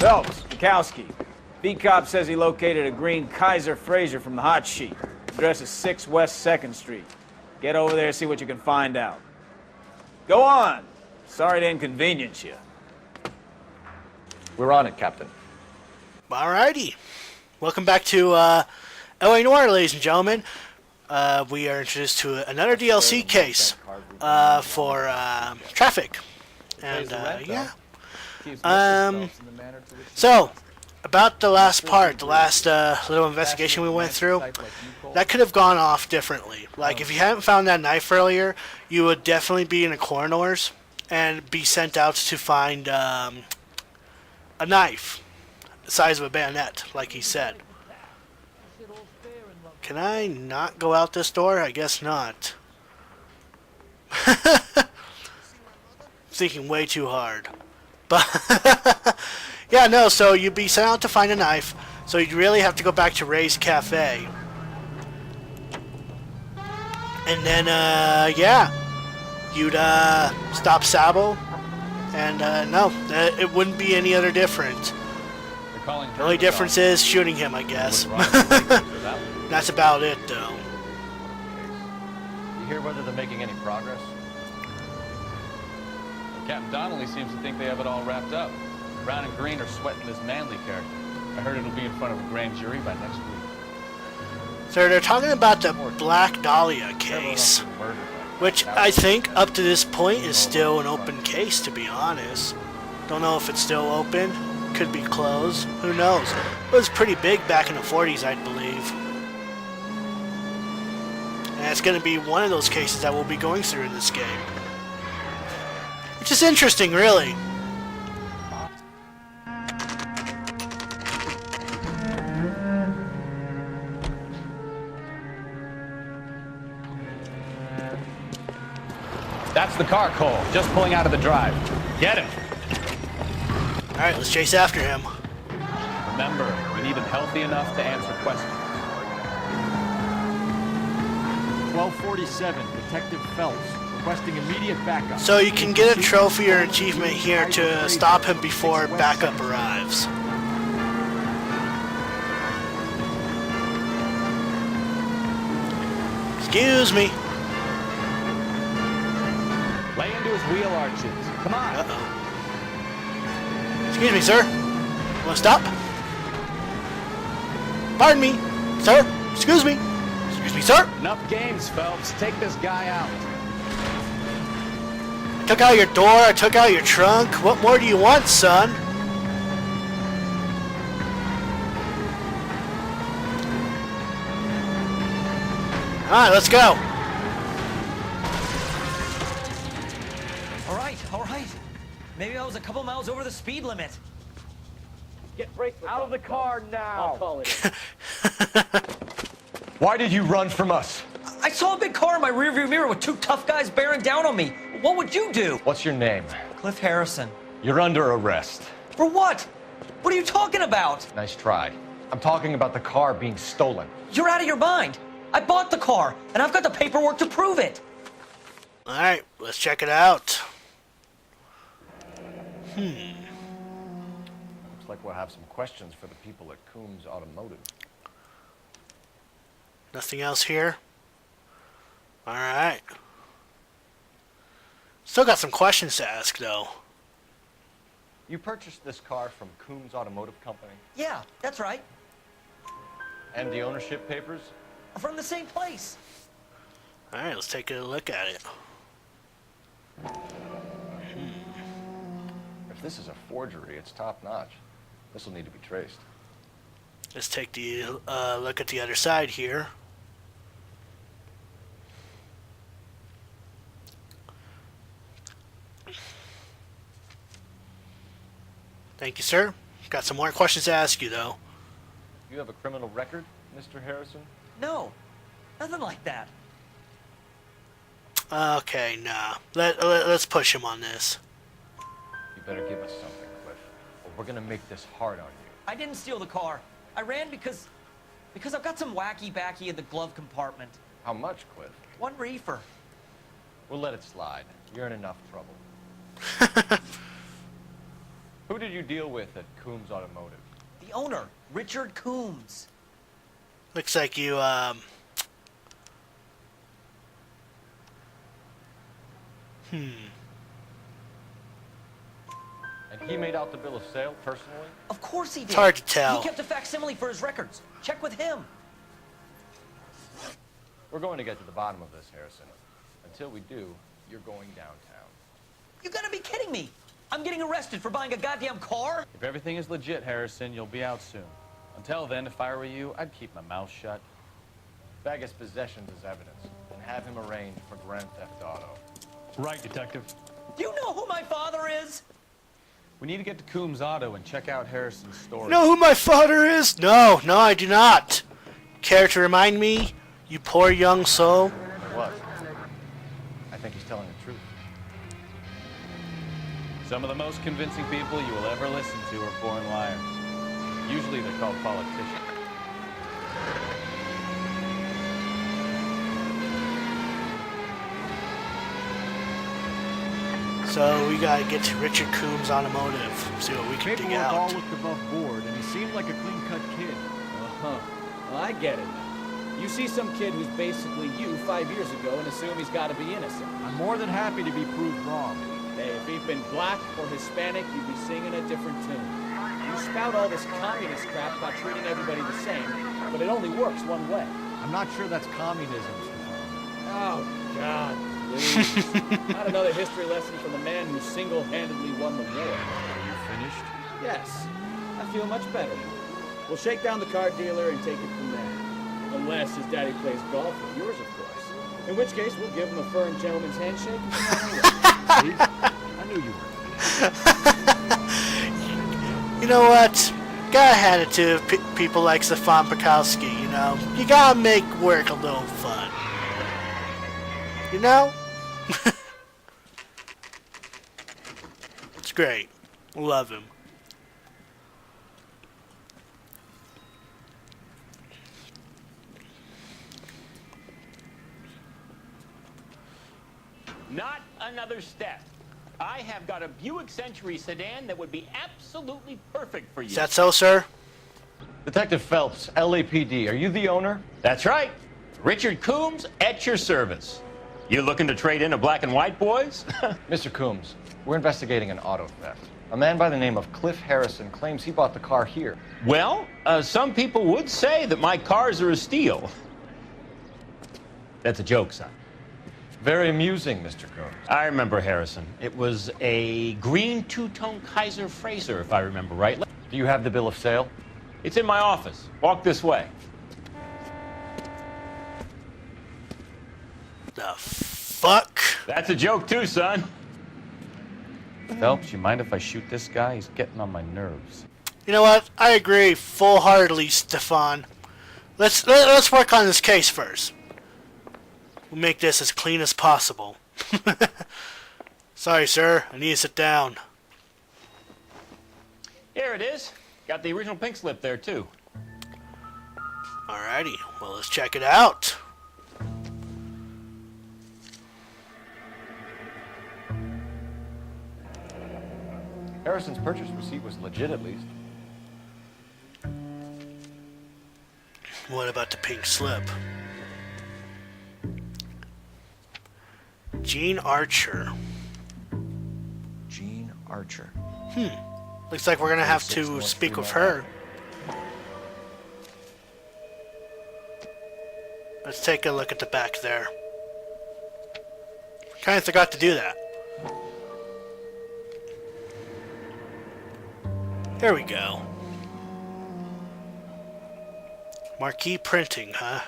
Phelps, Bukowski. B-Cop says he located a green Kaiser Fraser from the hot sheet. Address is 6 West 2nd Street. Get over there and see what you can find out. Go on. Sorry to inconvenience you. We're on it, Captain. Alrighty. Welcome back to LA Noire, ladies and gentlemen. We are introduced to another DLC case for traffic. And, yeah. So, about the last part, the last little investigation we went through, that could have gone off differently. Like, if you hadn't found that knife earlier, you would definitely be in a coroner's and be sent out to find a knife the size of a bayonet, like he said. Can I not go out this door? I guess not. Thinking way too hard. But yeah, no, so you'd be sent out to find a knife, so you'd really have to go back to Ray's Cafe. And then, yeah, you'd stop Sabo, and no, it wouldn't be any other different. The only difference is shooting him, I guess. That's about it, though. You hear whether they're making any progress? Captain Donnelly seems to think they have it all wrapped up. Brown and Green are sweating this Manley character. I heard it'll be in front of a grand jury by next week. So they're talking about the Black Dahlia case, which I think up to this point is still an open case, to be honest. Don't know if it's still open. Could be closed. Who knows? It was pretty big back in the 40s, I believe. And it's going to be one of those cases that we'll be going through in this game. Which is interesting, really. That's the car, Cole. Just pulling out of the drive. Get him. Alright, let's chase after him. Remember, we need him healthy enough to answer questions. 1247, Detective Phelps, requesting immediate backup. So you can get a trophy or achievement here to stop him before backup arrives. Excuse me. Lay into his wheel arches. Come on. Uh-oh. Excuse me, sir. Want to stop? Pardon me, sir. Excuse me. Excuse me, sir. Enough games, Phelps. Take this guy out. I took out your door. I took out your trunk. What more do you want, son? All right, let's go. All right. Maybe I was a couple miles over the speed limit. Get out of the car now. I'll call it. Why did you run from us? I saw a big car in my rearview mirror with two tough guys bearing down on me. What would you do? What's your name? Cliff Harrison. You're under arrest. For what? What are you talking about? Nice try. I'm talking about the car being stolen. You're out of your mind. I bought the car, and I've got the paperwork to prove it. All right, let's check it out. Looks like we'll have some questions for the people at Coombs Automotive. Nothing else here? All right. Still got some questions to ask, though. You purchased this car from Coombs Automotive Company? Yeah, that's right. And the ownership papers? From the same place. All right, let's take a look at it. If this is a forgery, it's top-notch. This will need to be traced. Let's take the look at the other side here. Thank you, sir. Got some more questions to ask you, though. You have a criminal record, Mr. Harrison? No, nothing like that. Okay, nah. Let's push him on this. You better give us something, Cliff, or we're gonna make this hard on you. I didn't steal the car. I ran because I've got some wacky backy in the glove compartment. How much, Cliff? 1 reefer. We'll let it slide. You're in enough trouble. Who did you deal with at Coombs Automotive? The owner, Richard Coombs. Looks like you, And he made out the bill of sale personally? Of course he did. It's hard to tell. He kept a facsimile for his records. Check with him. We're going to get to the bottom of this, Harrison. Until we do, you're going downtown. You gotta be kidding me. I'm getting arrested for buying a goddamn car? If everything is legit, Harrison, you'll be out soon. Until then, if I were you, I'd keep my mouth shut. Bag his possessions as evidence and have him arraigned for Grand Theft Auto. Right, Detective. Do you know who my father is? We need to get to Coombs Auto and check out Harrison's story. know who my father is? No, I do not. Care to remind me, you poor young soul? What? I think he's telling the truth. Some of the most convincing people you will ever listen to are born liars. Usually they're called politicians. So we gotta get to Richard Coombs Automotive, see what we can dig Paperwork all out. looked above board, and he seemed like a clean-cut kid. Uh-huh. Well, I get it now. You see some kid who's basically you 5 years ago and assume he's got to be innocent. I'm more than happy to be proved wrong. Hey, if he'd been black or Hispanic, you'd be singing a different tune. You spout all this communist crap about treating everybody the same, but it only works one way. I'm not sure that's communism, Stefan. Oh, God, please. Not another history lesson from the man who single-handedly won the war. Are you finished? Yes, I feel much better. We'll shake down the car dealer and take it from there. Unless his daddy plays golf with yours, of course. In which case, we'll give him a firm gentleman's handshake and get on our way. See? I knew you were. You know what? Gotta hand it to people like Stefan Pikowski, you know? You gotta make work a little fun. You know? It's great. Love him. Not another step. I have got a Buick Century sedan that would be absolutely perfect for you. Is that so, sir? Detective Phelps, LAPD, are you the owner? That's right. Richard Coombs at your service. You looking to trade in a black and white, boys? Mr. Coombs, we're investigating an auto theft. A man by the name of Cliff Harrison claims he bought the car here. Well, some people would say that my cars are a steal. That's a joke, son. Very amusing, Mr. Coombs. I remember Harrison. It was a green two-tone Kaiser Frazer, if I remember right. Do you have the bill of sale? It's in my office. Walk this way. The fuck? That's a joke too, son. Phelps, you mind if I shoot this guy? He's getting on my nerves. You know what? I agree full-heartedly, Stefan. Let's work on this case first. We'll make this as clean as possible. Sorry, sir. I need to sit down. Here it is. Got the original pink slip there, too. Alrighty. Well, let's check it out. Harrison's purchase receipt was legit, at least. What about the pink slip? Jean Archer. Jean Archer. Looks like we're gonna have to speak with her. Let's take a look at the back there. Kinda forgot to do that. There we go. Marquee printing, huh?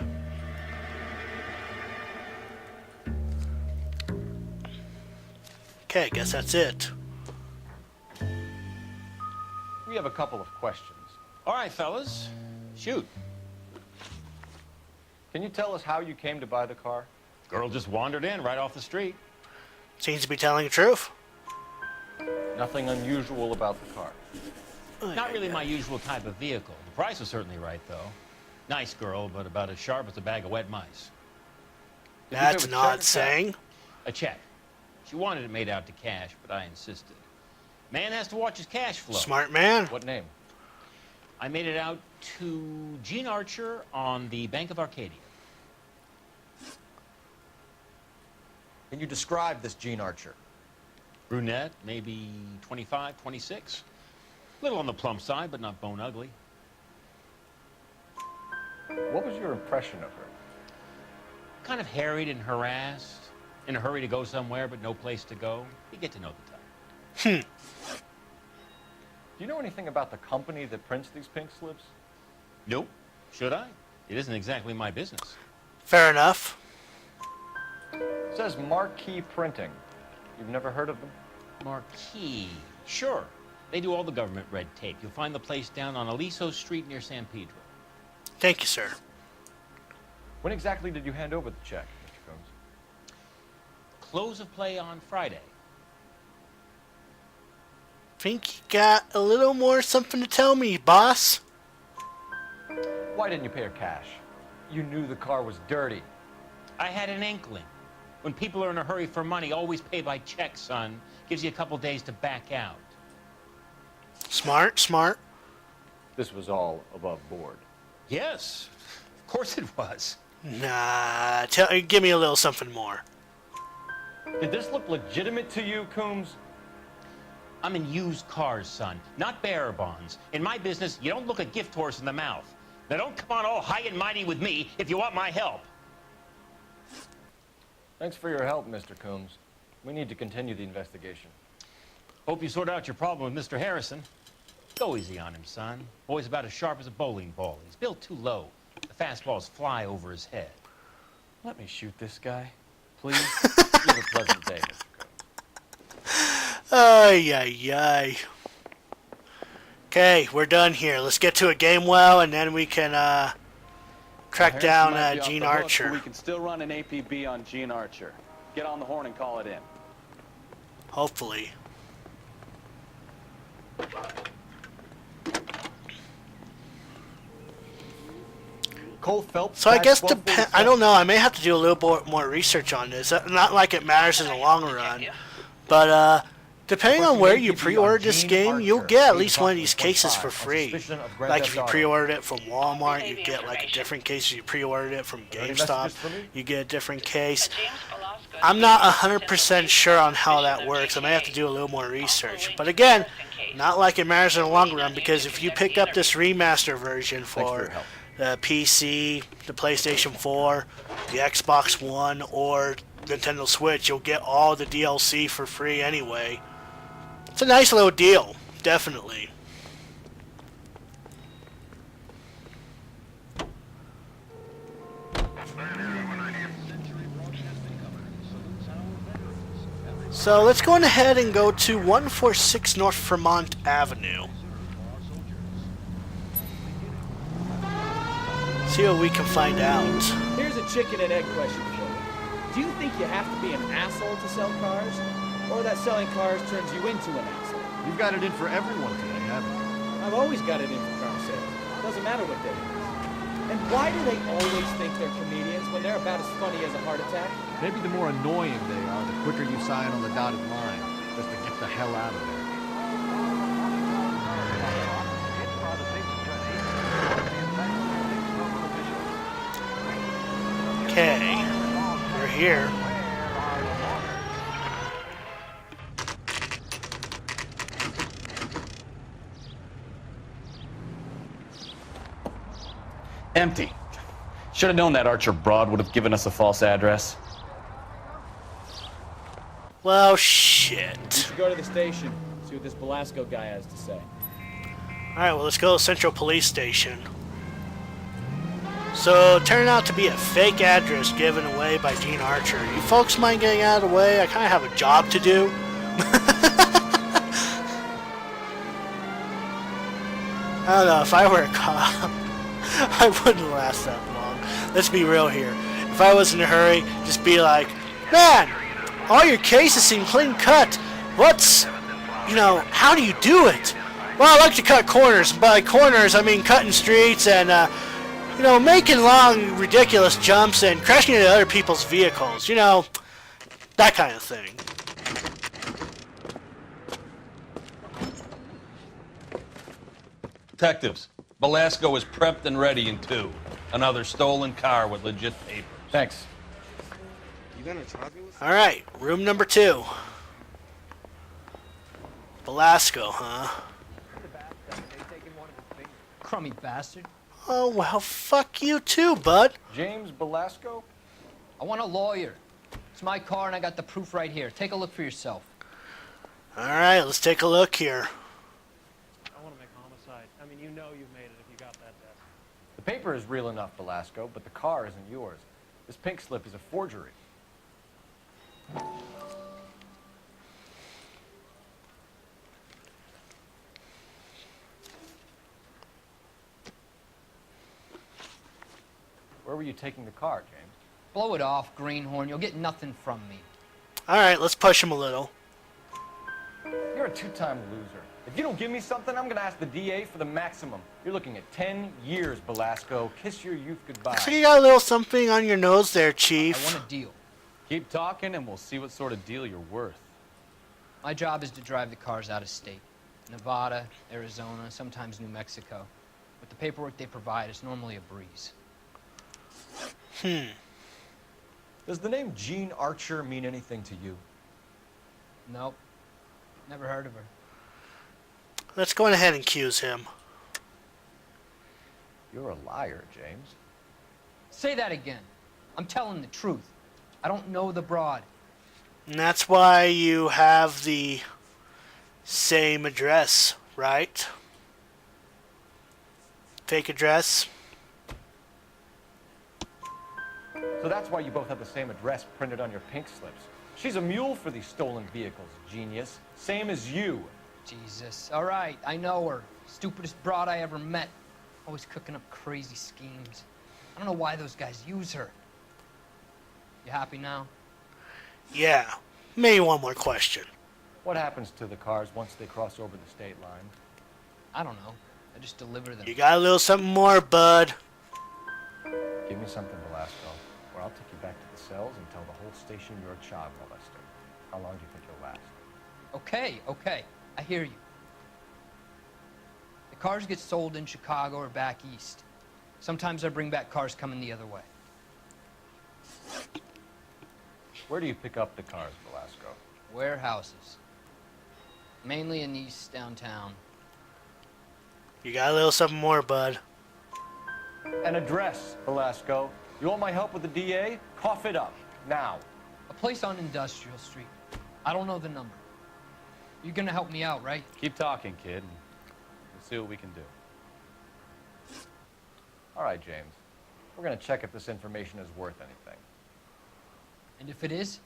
Okay, I guess that's it. We have a couple of questions. All right, fellas. Shoot. Can you tell us how you came to buy the car? Girl just wandered in right off the street. Seems to be telling the truth. Nothing unusual about the car. Not really my usual type of vehicle. The price was certainly right, though. Nice girl, but about as sharp as a bag of wet mice. Did you pay That's with an check or odd cash? saying. A check. She wanted it made out to cash, but I insisted. Man has to watch his cash flow. Smart man. What name? I made it out to Gene Archer on the Bank of Arcadia. Can you describe this Gene Archer? Brunette, maybe 25, 26. Little on the plump side, but not bone ugly. What was your impression of her? Kind of harried and harassed. In a hurry to go somewhere, but no place to go. You get to know the type. Do you know anything about the company that prints these pink slips? Nope. Should I? It isn't exactly my business. Fair enough. It says Marquee Printing. You've never heard of them? Marquis. Sure. They do all the government red tape. You'll find the place down on Aliso Street near San Pedro. Thank you, sir. When exactly did you hand over the check, Mr. Combs? Close of play on Friday. Think you got a little more something to tell me, boss? Why didn't you pay her cash? You knew the car was dirty. I had an inkling. When people are in a hurry for money, always pay by check, son. Gives you a couple days to back out. Smart, smart. This was all above board. Yes, of course it was. Nah, give me a little something more. Did this look legitimate to you, Coombs? I'm in used cars, son, not bearer bonds. In my business, you don't look a gift horse in the mouth. Now don't come on all high and mighty with me if you want my help. Thanks for your help, Mr. Coombs. We need to continue the investigation. Hope you sort out your problem with Mr. Harrison. Go easy on him, son. Boy's about as sharp as a bowling ball. He's built too low. The fastballs fly over his head. Let me shoot this guy, please. You have a pleasant day, Mr. Combs. Ay, ay, ay. Okay, we're done here. Let's get to a game well, and then we can track Harrison down might be off Gene the hook, but Archer. we can still run an APB on Gene Archer. Get on the horn and call it in. Hopefully. Cole Phelps. So I back guess I 1247. don't know. I may have to do a little more research on this. Not like it matters in the long run, but depending on where you pre-order this game, you'll get at least one of these cases for free. Like if you pre-ordered it from Walmart, you get like a different case. If you pre-ordered it from GameStop, you get a different case. I'm not 100% sure on how that works. I may have to do a little more research. But again, not like it matters in the long run, because if you pick up this remaster version for the PC, the PlayStation 4, the Xbox One, or Nintendo Switch, you'll get all the DLC for free anyway. It's a nice little deal, definitely. So let's go on ahead and go to 146 North Fremont Avenue. See what we can find out. Here's a chicken and egg question for you. Do you think you have to be an asshole to sell cars? Or that selling cars turns you into an asshole? You've got it in for everyone today, haven't you? I've always got it in for car sales. Doesn't matter what day it is. And why do they always think they're comedians when they're about as funny as a heart attack? Maybe the more annoying they are, the quicker you sign on the dotted line, just to get the hell out of there. Okay, we're here. Empty. Should have known that Archer broad would have given us a false address. Well, You shit. should go to the station, see what this Velasco guy has to say. Alright, well, let's go to Central Police Station. So, it turned out to be a fake address given away by Gene Archer. You folks mind getting out of the way? I kind of have a job to do. I don't know, if I were a cop, I wouldn't last that long. Let's be real here. If I was in a hurry, just be like, man, all your cases seem clean cut. How do you do it? Well, I like to cut corners. By corners, I mean cutting streets and, making long, ridiculous jumps and crashing into other people's vehicles. That kind of thing. Detectives, Velasco is prepped and ready in 2. Another stolen car with legit papers. Thanks. All right, room number 2. Velasco, huh? Crummy bastard. Oh, well, fuck you too, bud. James Belasco? I want a lawyer. It's my car and I got the proof right here. Take a look for yourself. All right, let's take a look here. I want to make homicide. I mean, you know you've made it if you got that desk. The paper is real enough, Belasco, but the car isn't yours. This pink slip is a forgery. Where were you taking the car, James? Blow it off, greenhorn. You'll get nothing from me. All right, let's push him a little. You're a 2-time loser. If you don't give me something, I'm gonna ask the DA for the maximum. You're looking at 10 years, Belasco. Kiss your youth goodbye. So you got a little something on your nose there, I Chief. want a deal. Keep talking and we'll see what sort of deal you're worth. My job is to drive the cars out of state. Nevada, Arizona, sometimes New Mexico. With the paperwork they provide, it's normally a breeze. Does the name Jean Archer mean anything to you? Nope. Never heard of her. Let's go ahead and accuse him. You're a liar, James. Say that again. I'm telling the truth. I don't know the broad. And that's why you have the same address, right? Fake address. So that's why you both have the same address printed on your pink slips. She's a mule for these stolen vehicles, genius. Same as you. Jesus. All right, I know her. Stupidest broad I ever met. Always cooking up crazy schemes. I don't know why those guys use her. You happy now? Yeah. Maybe one more question. What happens to the cars once they cross over the state line? I don't know. I just deliver them. You got a little something more, bud. Give me something, Velasco, or I'll take you back to the cells and tell the whole station you're a child molester. How long do you think you'll last? Okay, okay. I hear you. The cars get sold in Chicago or back east. Sometimes I bring back cars coming the other way. Where do you pick up the cars, Velasco? Warehouses. Mainly in East downtown. You got a little something more, bud. An address, Velasco. You want my help with the DA? Cough it up, now. A place on Industrial Street. I don't know the number. You're gonna help me out, right? Keep talking, kid, and we'll see what we can do. All right, James. We're gonna check if this information is worth anything. And if it is,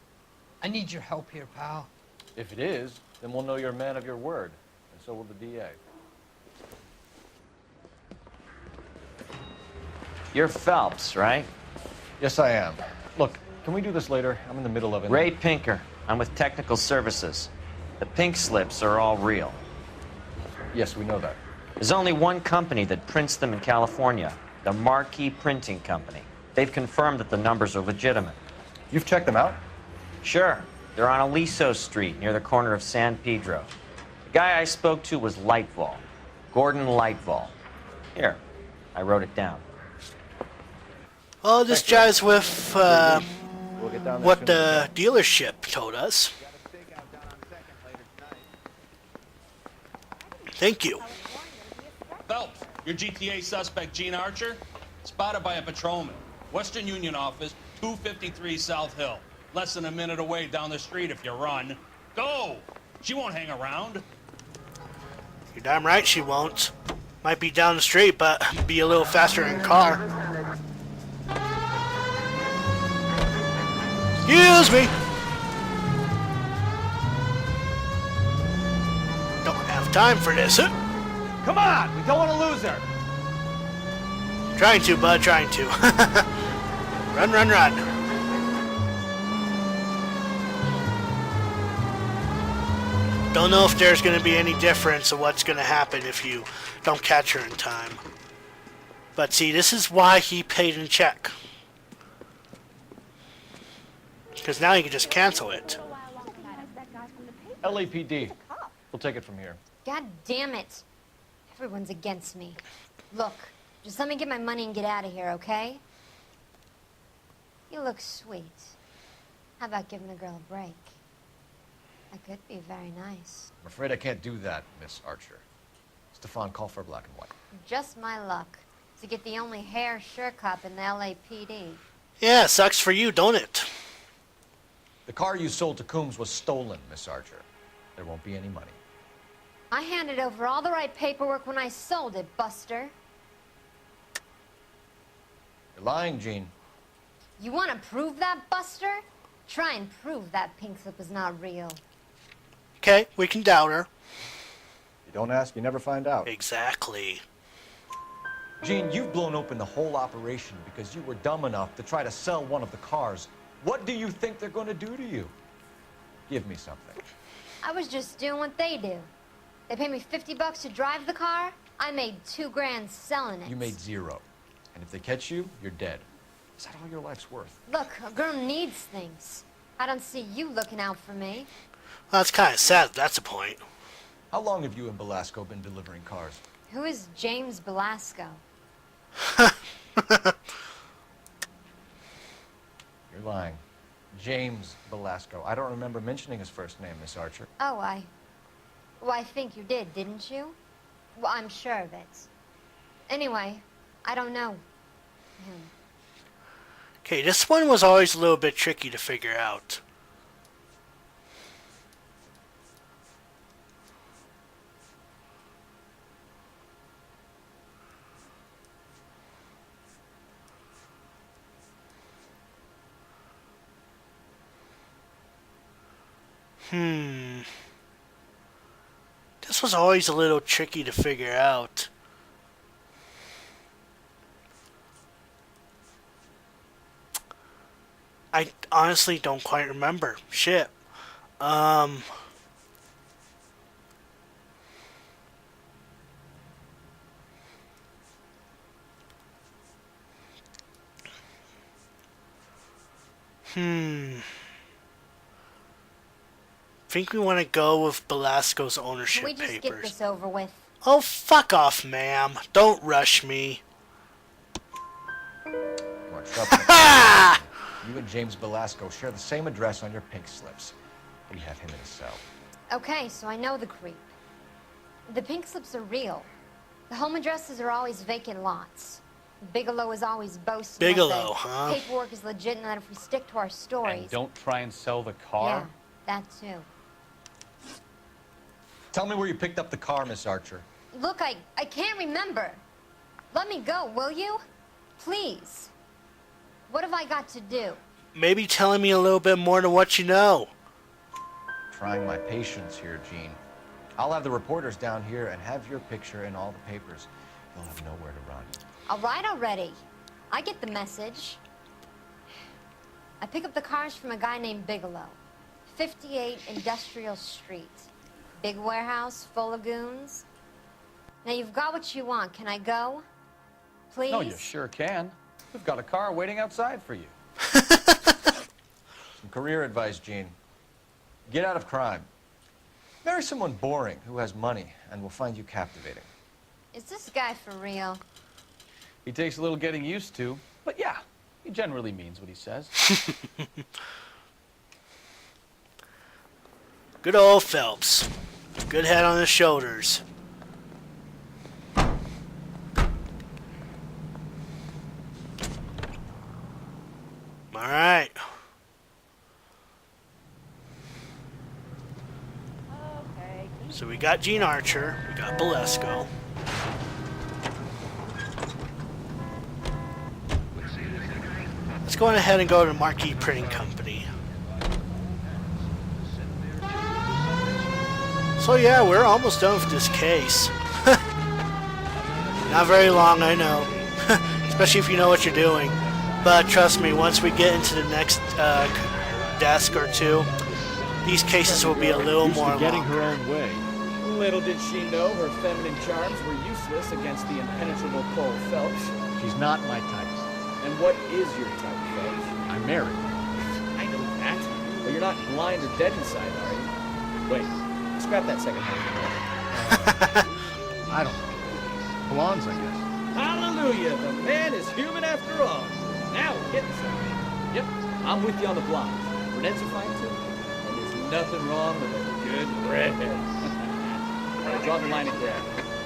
I need your help here, pal. If it is, then we'll know you're a man of your word, and so will the DA. You're Phelps, right? Yes, I am. Look, can we do this later? I'm in the middle of it. Ray Pinker. I'm with Technical Services. The pink slips are all real. Yes, we know that. There's only one company that prints them in California, the Marquee Printing Company. They've confirmed that the numbers are legitimate. You've checked them out? Sure. They're on Aliso Street, near the corner of San Pedro. The guy I spoke to was Lightval. Gordon Lightval. Here, I wrote it down. Well, this jives with We'll get down there what soon. the dealership told us. Thank you. Phelps, your GTA suspect, Gene Archer, spotted by a patrolman. Western Union office, 253 South Hill. Less than a minute away down the street if you run. Go! She won't hang around. You're damn right she won't. Might be down the street, but be a little faster in car. Excuse me. Don't have time for this. Come on! We don't want to lose her! Trying to, bud, trying to. Run, run, run. Don't know if there's going to be any difference of what's going to happen if you don't catch her in time. But see, this is why he paid in check. Because now you can just cancel it. LAPD. We'll take it from here. God damn it. Everyone's against me. Look, just let me get my money and get out of here, okay? You look sweet. How about giving a girl a break? That could be very nice. I'm afraid I can't do that, Miss Archer. Stefan, call for black and white. Just my luck to get the only hair sure cop in the LAPD. Yeah, sucks for you, don't it? The car you sold to Coombs was stolen, Miss Archer. There won't be any money. I handed over all the right paperwork when I sold it, Buster. You're lying, Jean. You want to prove that, Buster? Try and prove that pink slip is not real. Okay, we can doubt her. You don't ask, you never find out. Exactly. Jean, you've blown open the whole operation because you were dumb enough to try to sell one of the cars. What do you think they're going to do to you? Give me something. I was just doing what they do. They paid me $50 to drive the car. I made $2 grand selling it. You made 0. And if they catch you, you're dead. Is that all your life's worth? Look, a girl needs things. I don't see you looking out for me. Well, that's kind of sad. That's a point. How long have you and Belasco been delivering cars? Who is James Belasco? You're lying. James Belasco. I don't remember mentioning his first name, Miss Archer. Oh, well, I think you did, didn't you? Well, I'm sure of it. Anyway, I don't know him. Okay, this one was always a little bit tricky to figure out. This was always a little tricky to figure out. I honestly don't quite remember. Shit. I think we want to go with Belasco's ownership Can we just papers. get this over with? Oh, fuck off, ma'am. Don't rush me. You are trouble. You and James Belasco share the same address on your pink slips. We have him in a cell. Okay, so I know the creep. The pink slips are real. The home addresses are always vacant lots. Bigelow is always boasting Bigelow, that the huh? paperwork is legit and that if we stick to our stories... And don't try and sell the car? Yeah, that too. Tell me where you picked up the car, Miss Archer. Look, I can't remember. Let me go, will you? Please. What have I got to do? Maybe telling me a little bit more than what you know. Trying my patience here, Gene. I'll have the reporters down here and have your picture in all the papers. You'll have nowhere to run. All right already. I get the message. I pick up the cars from a guy named Bigelow. 58 Industrial Street. Big warehouse full of goons. Now you've got what you want. Can I go? Please? No, you sure can. We've got a car waiting outside for you. Some career advice, Gene. Get out of crime. Marry someone boring who has money and will find you captivating. Is this guy for real? He takes a little getting used to, but yeah, he generally means what he says. Good old Phelps. Good head on his shoulders. Alright. So we got Gene Archer, we got Belasco. Let's go on ahead and go to Marquee Printing Company. So yeah, we're almost done with this case. Not very long, I know. Especially if you know what you're doing. But trust me, once we get into the next desk or two, these cases will be a little more getting long. her own way. Little did she know her feminine charms were useless against the impenetrable Cole Phelps. She's not my type. And what is your type, Phelps? I'm married. I know that. But you're not blind or dead inside, are you? Wait, scrap that second part. I don't know. blondes, I guess. Hallelujah! The man is human after all. Now we're getting something. Yep, I'm with you on the blondes. Brunette's are fine too. And there's nothing wrong with a good redhead. All right, draw the line at there.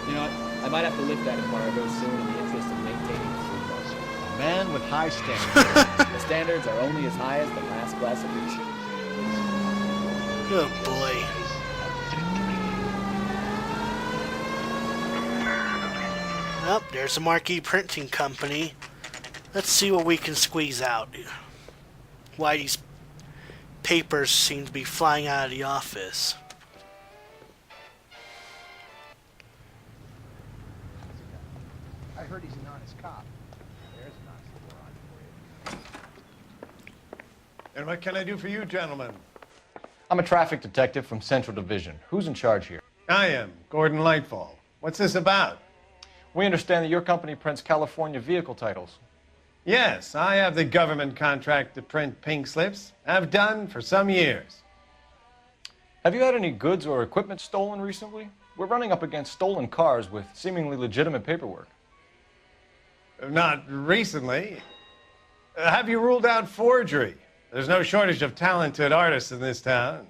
You know what? I might have to lift that embargo soon in the interest of maintaining the food budget. A man with high standards. The standards are only as high as the last glass of beer. Oh boy. Oh, there's a Marquee Printing Company. Let's see what we can squeeze out. Why these papers seem to be flying out of the office. I heard he's an honest cop. There's a nice little ride for you. And what can I do for you, gentlemen? I'm a traffic detective from Central Division. Who's in charge here? I am, Gordon Lightfall. What's this about? We understand that your company prints California vehicle titles. Yes, I have the government contract to print pink slips. I've done for some years. Have you had any goods or equipment stolen recently? We're running up against stolen cars with seemingly legitimate paperwork. Not recently. Have you ruled out forgery? There's no shortage of talented artists in this town.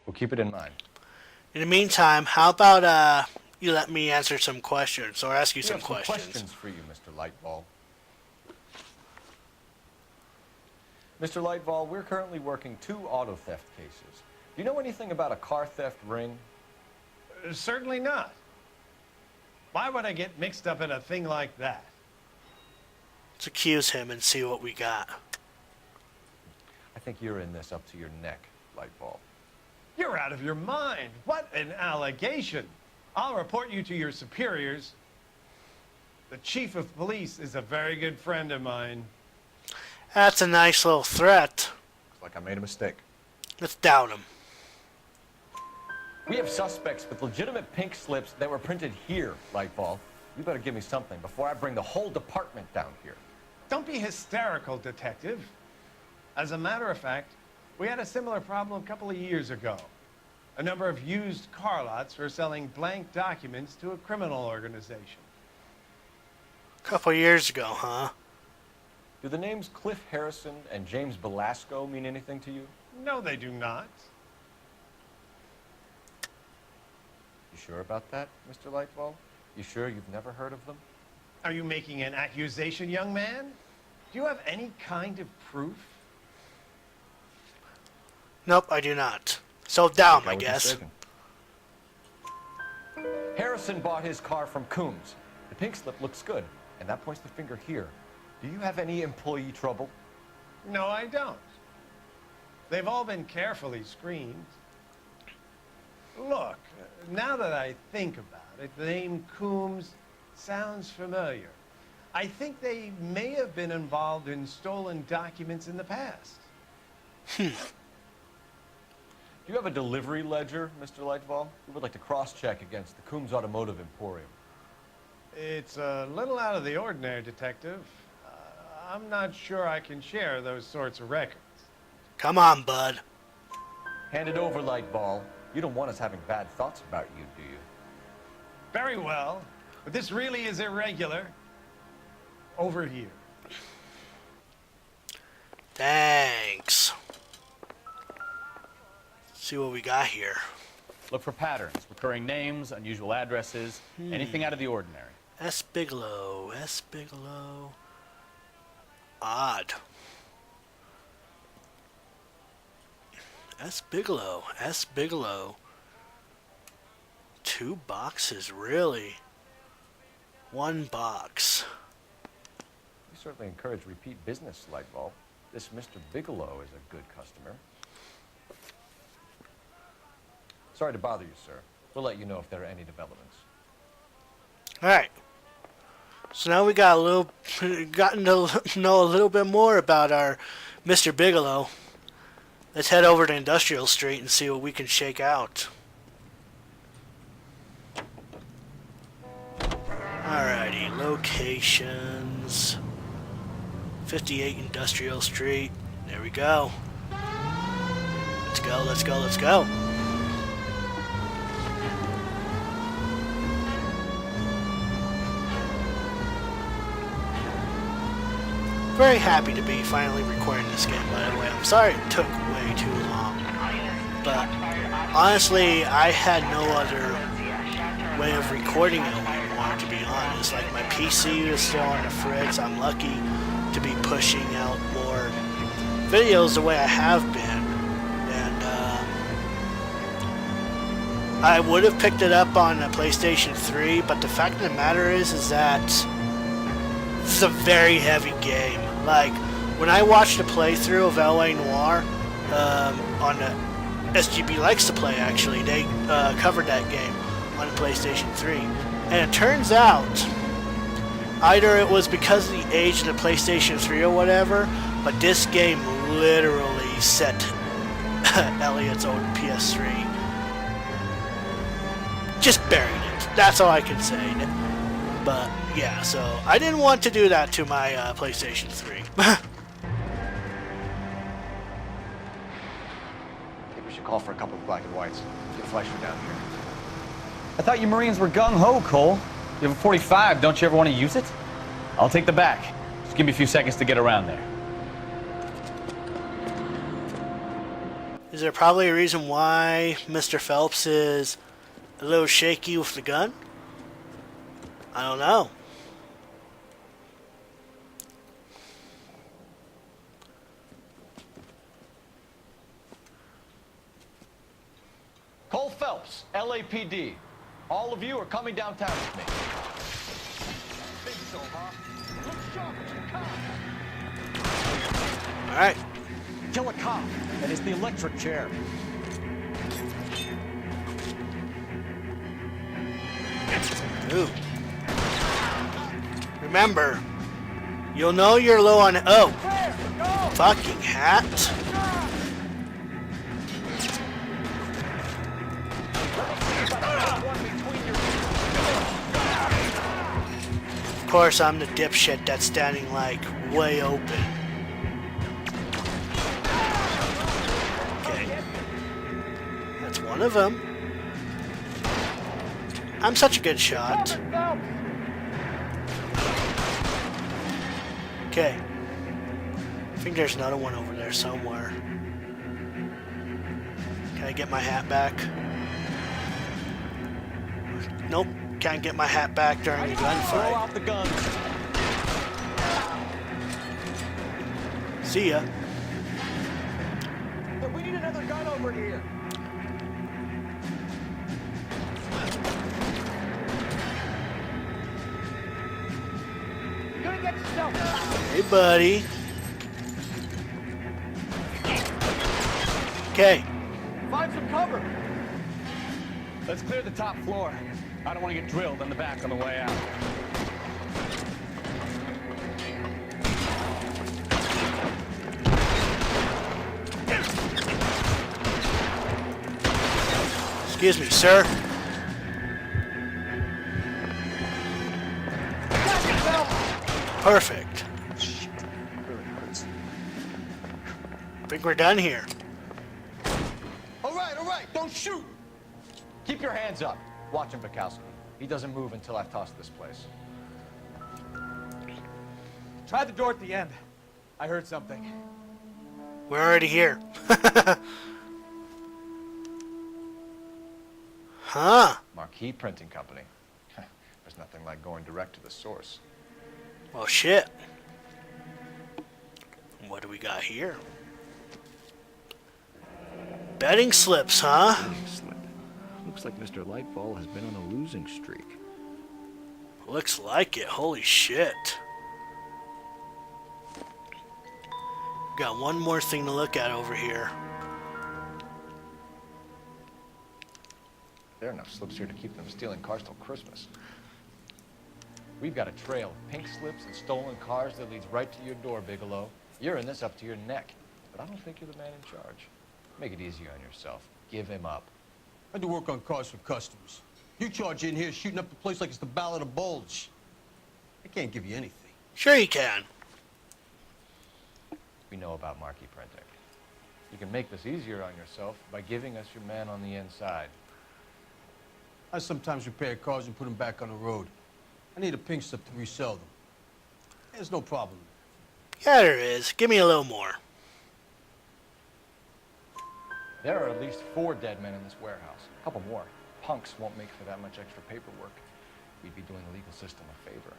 We'll keep it in mind. In the meantime, how about you let me answer some questions or ask you some questions? Questions for you, Mr. Lightball. Mr. Lightball, we're currently working 2 auto theft cases. Do you know anything about a car theft ring? Certainly not. Why would I get mixed up in a thing like that? Let's accuse him and see what we got. I think you're in this up to your neck, Lightball. You're out of your mind. What an allegation. I'll report you to your superiors. The chief of police is a very good friend of mine. That's a nice little threat. Looks like I made a mistake. Let's down him. We have suspects with legitimate pink slips that were printed here, Lightball. You better give me something before I bring the whole department down here. Don't be hysterical, detective. As a matter of fact, we had a similar problem a couple of years ago. A number of used car lots were selling blank documents to a criminal organization. A couple years ago, huh? Do the names Cliff Harrison and James Belasco mean anything to you? No, they do not. You sure about that, Mr. Lightball? You sure you've never heard of them? Are you making an accusation, young man? Do you have any kind of proof? Nope, I do not. So down, I guess. Harrison bought his car from Coombs. The pink slip looks good, and that points the finger here. Do you have any employee trouble? No, I don't. They've all been carefully screened. Look, now that I think about it, the name Coombs sounds familiar. I think they may have been involved in stolen documents in the past. Do you have a delivery ledger, Mr. Lightball? We would like to cross-check against the Coombs Automotive Emporium. It's a little out of the ordinary, Detective. I'm not sure I can share those sorts of records. Come on, bud. Hand it over, Lightball. You don't want us having bad thoughts about you, do you? Very well, but this really is irregular. Over here. Thanks. See what we got here. Look for patterns, recurring names, unusual addresses, anything out of the ordinary. S. Bigelow, S. Bigelow. Odd. S. Bigelow, S. Bigelow. 2 boxes, really? 1 box. We certainly encourage repeat business, Lightball. This Mr. Bigelow is a good customer. Sorry to bother you, sir. We'll let you know if there are any developments. All right. So now we got gotten to know a little bit more about our Mr. Bigelow. Let's head over to Industrial Street and see what we can shake out. Alrighty, locations. 58 Industrial Street. There we go. Let's go, let's go, let's go. Very happy to be finally recording this game, by the way. I'm sorry it took way too long. But honestly, I had no other way of recording it anymore, to be honest. Like, my PC is still on the fritz. I'm lucky to be pushing out more videos the way I have been. And I would have picked it up on the PlayStation 3, but the fact of the matter is that this is a very heavy game. Like, when I watched a playthrough of LA Noire on the SGB Likes to Play, actually, they covered that game on the PlayStation 3. And it turns out, either it was because of the age of the PlayStation 3 or whatever, but this game literally set Elliot's old PS3. Just buried it. That's all I can say. But yeah, so I didn't want to do that to my PlayStation 3. I think we should call for a couple of black and whites. Get Fleischer down here. I thought you Marines were gung-ho, Cole. You have a 45. Don't you ever want to use it? I'll take the back. Just give me a few seconds to get around there. Is there probably a reason why Mr. Phelps is a little shaky with the gun? I don't know. Cole Phelps, LAPD. All of you are coming downtown with me. Think so, huh? Look sharp at your cop. All right. Kill a cop. That is the electric chair. Ooh. Remember, you'll know you're low on... Oh! Fucking hat. Of course, I'm the dipshit that's standing, like, way open. Okay. That's one of them. I'm such a good shot. Okay. I think there's another one over there somewhere. Can I get my hat back? Nope. Can't get my hat back during the gunfight. Throw out the guns. See ya. We need another gun over here. You're gonna get yourself. Hey, buddy. Okay. Find some cover. Let's clear the top floor. I don't want to get drilled in the back on the way out. Excuse me, sir. Perfect. I think we're done here. All right, don't shoot. Keep your hands up. Watch him, Bukowski. He doesn't move until I've tossed this place. Try the door at the end. I heard something. We're already here. Huh. Marquee Printing Company. There's nothing like going direct to the source. Well, shit. What do we got here? Betting slips, huh? Betting slip. Looks like Mr. Lightfall has been on a losing streak. Looks like it. Holy shit. Got one more thing to look at over here. There are enough slips here to keep them stealing cars till Christmas. We've got a trail of pink slips and stolen cars that leads right to your door, Bigelow. You're in this up to your neck, but I don't think you're the man in charge. Make it easier on yourself. Give him up. I do work on cars for customers. You charge in here shooting up the place like it's the Ballad of Bulge. I can't give you anything. Sure you can. We know about marquee printing. You can make this easier on yourself by giving us your man on the inside. I sometimes repair cars and put them back on the road. I need a pink slip to resell them. There's no problem. Yeah, there is. Give me a little more. There are at least 4 dead men in this warehouse. A couple more. Punks won't make for that much extra paperwork. We'd be doing the legal system a favor.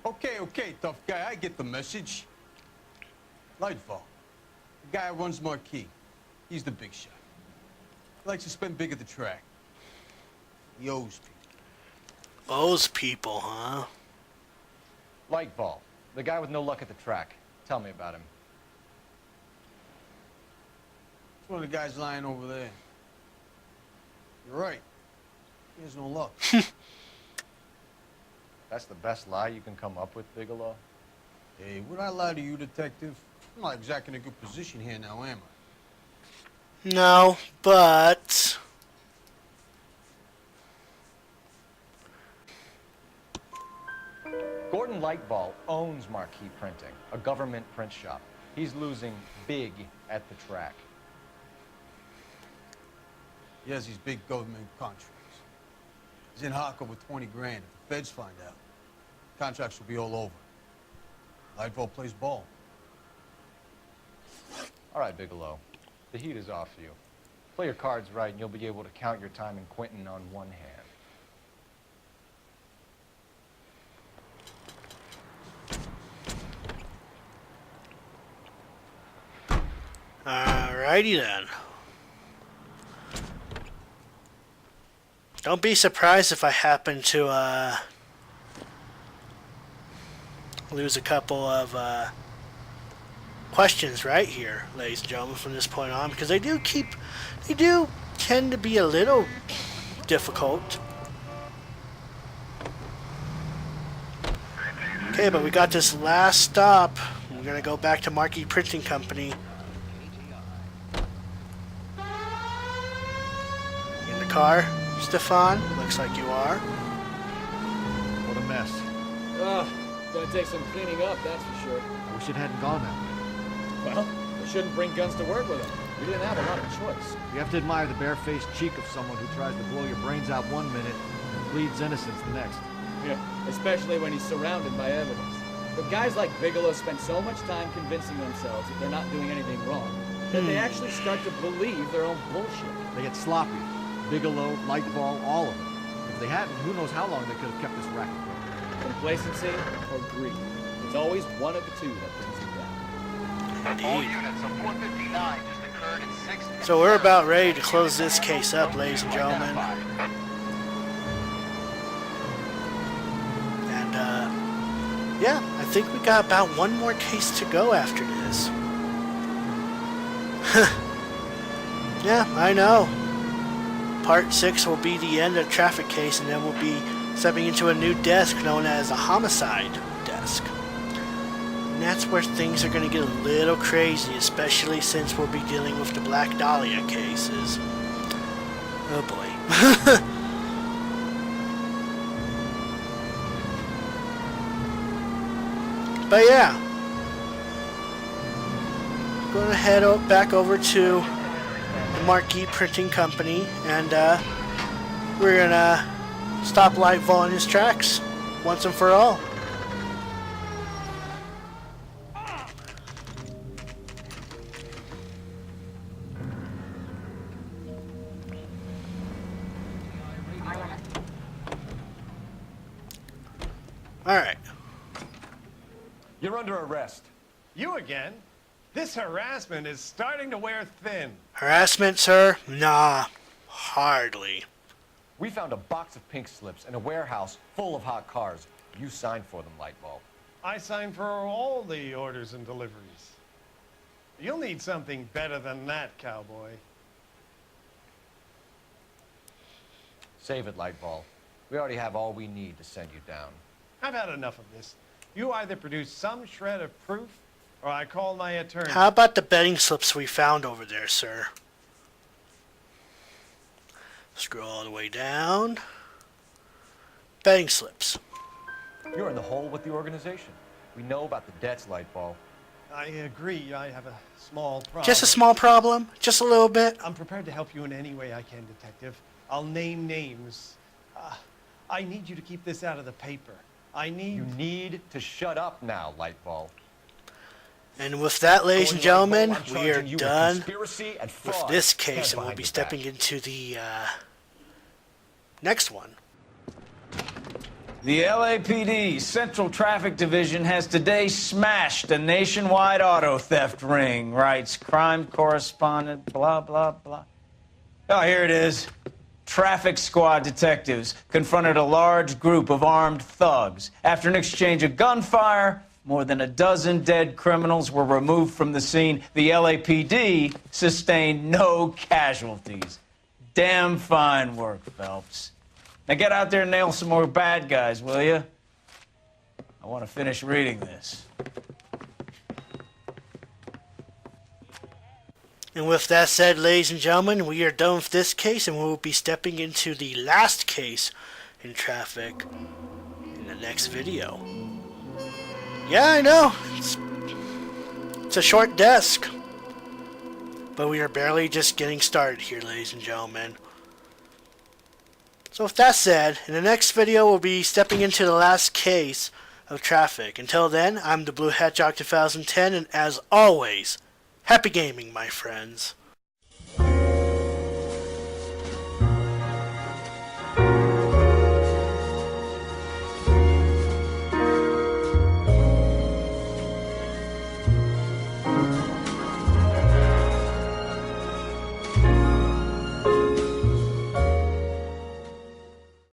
Okay, tough guy. I get the message. Lightfall. The guy who runs Marquis. He's the big shot. He likes to spend big at the track. He owes people. Owes people, huh? Lightball. The guy with no luck at the track. Tell me about him. It's one of the guys lying over there. You're right. He has no luck. That's the best lie you can come up with, Bigelow? Hey, would I lie to you, detective? I'm not exactly in a good position here now, am I? No, but... Gordon Lightball owns Marquis Printing, a government print shop. He's losing big at the track. He has these big government contracts. He's in hock over 20 grand. If the feds find out, contracts will be all over. Lightball plays ball. All right, Bigelow. The heat is off you. Play your cards right, and you'll be able to count your time in Quentin on one hand. Alrighty then. Don't be surprised if I happen to lose a couple of questions right here, ladies and gentlemen, from this point on, because they do tend to be a little difficult. Okay, but we got this last stop. We're gonna go back to Marquis Printing Company. In the car, Stefan? Looks like you are. What a mess. Gonna take some cleaning up, that's for sure. I wish it hadn't gone that way. Well, they shouldn't bring guns to work with them. We didn't have a lot of choice. You have to admire the barefaced cheek of someone who tries to blow your brains out one minute and pleads innocence the next. Yeah, especially when he's surrounded by evidence. But guys like Bigelow spend so much time convincing themselves that they're not doing anything wrong, that they actually start to believe their own bullshit. They get sloppy. Bigelow, Lightball, all of them. If they hadn't, who knows how long they could have kept this racket going. Complacency or greed. It's always one of the two that brings it down. All units of 459 just occurred in 6... So we're about ready to close this case up, ladies and gentlemen. And, yeah, I think we got about one more case to go after this. Yeah, I know. Part 6 will be the end of the traffic case, and then we'll be stepping into a new desk known as a homicide desk. And that's where things are going to get a little crazy, especially since we'll be dealing with the Black Dahlia cases. Oh boy. But yeah, I'm going to head back over to the Marquis Printing Company, and we're going to stop Lightfall in his tracks once and for all. Alright. You're under arrest. You again? This harassment is starting to wear thin. Harassment, sir? Nah, hardly. We found a box of pink slips in a warehouse full of hot cars. You signed for them, Lightball. I signed for all the orders and deliveries. You'll need something better than that, cowboy. Save it, Lightball. We already have all we need to send you down. I've had enough of this. You either produce some shred of proof, or I call my attorney. How about the betting slips we found over there, sir? Scroll all the way down. Betting slips. You're in the hole with the organization. We know about the debts, Lightball. I agree. I have a small problem. Just a small problem? Just a little bit? I'm prepared to help you in any way I can, Detective. I'll name names. I need you to keep this out of the paper. You need to shut up now, Lightball. And with that, ladies and gentlemen, we are done Conspiracy and with fraud. this case, Hands and we'll behind be your stepping back. into the next one. The LAPD Central Traffic Division has today smashed a nationwide auto theft ring, writes crime correspondent, blah, blah, blah. Oh, here it is. Traffic squad detectives confronted a large group of armed thugs. After an exchange of gunfire, more than a dozen dead criminals were removed from the scene. The LAPD sustained no casualties. Damn fine work, Phelps. Now get out there and nail some more bad guys, will you? I want to finish reading this. And with that said, ladies and gentlemen, we are done with this case, and we will be stepping into the last case in traffic in the next video. Yeah, I know. It's a short desk. But we are barely just getting started here, ladies and gentlemen. So with that said, in the next video we'll be stepping into the last case of traffic. Until then, I'm the Blue Hedgehog 2010, and as always, happy gaming, my friends.